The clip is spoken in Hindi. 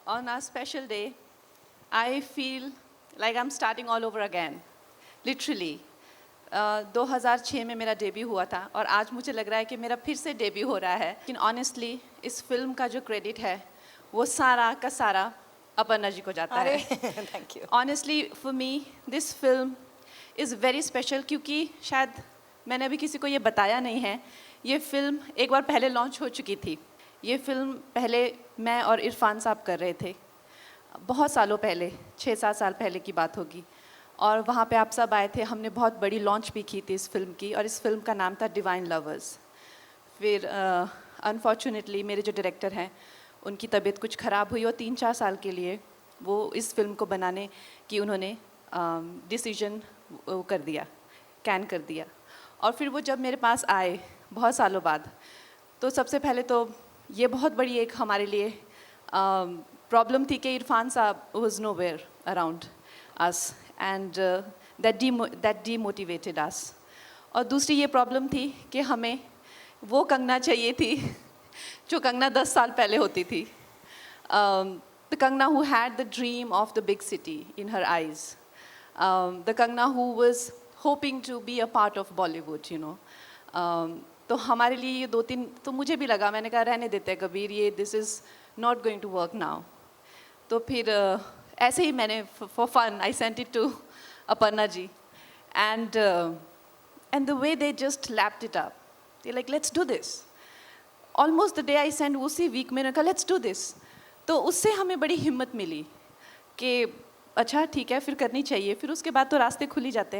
On our special day, I feel like I'm starting all over again, literally. 2006 में मेरा डेब्यू हुआ था और आज मुझे लग रहा है कि मेरा फिर से डेब्यू हो रहा है। लेकिन ऑनेस्टली इस फिल्म का जो क्रेडिट है वो सारा का सारा अपर्णा जी को जाता है। Thank you. Honestly for me this film is very special क्योंकि शायद मैंने अभी किसी को ये बताया नहीं है। ये फिल्म एक बार पहले लॉन्च हो चुकी थी। ये फिल्म पहले मैं और इरफान साहब कर रहे थे, बहुत सालों पहले, 6-7 साल पहले की बात होगी। और वहाँ पे आप सब आए थे, हमने बहुत बड़ी लॉन्च भी की थी इस फिल्म की और इस फिल्म का नाम था डिवाइन लवर्स। फिर अनफॉर्चुनेटली मेरे जो डायरेक्टर हैं उनकी तबीयत कुछ ख़राब हुई और 3-4 साल के लिए वो इस फिल्म को बनाने की उन्होंने डिसीजन कर दिया, कैन कर दिया। और फिर वो जब मेरे पास आए बहुत सालों बाद, तो सबसे पहले तो ये बहुत बड़ी एक हमारे लिए प्रॉब्लम थी कि इरफान साहब was nowhere around us and that demotivated us. और दूसरी ये प्रॉब्लम थी कि हमें वो कंगना चाहिए थी जो कंगना 10 साल पहले होती थी। The Kangana who had the dream of the big city in her eyes, the Kangana who was hoping to be a part of Bollywood, you know. तो हमारे लिए ये 2-3 तो मुझे भी लगा, मैंने कहा रहने देते हैं कबीर, ये this is not going to work now. तो फिर ऐसे ही मैंने for fun I sent it to Aparna ji and the way they just lapped it up, they like let's do this. Almost the day I send उसी वीक मैंने कहा लेट्स डू दिस। तो उससे हमें बड़ी हिम्मत मिली कि अच्छा ठीक है फिर करनी चाहिए। फिर उसके बाद तो रास्ते खुल ही जाते हैं।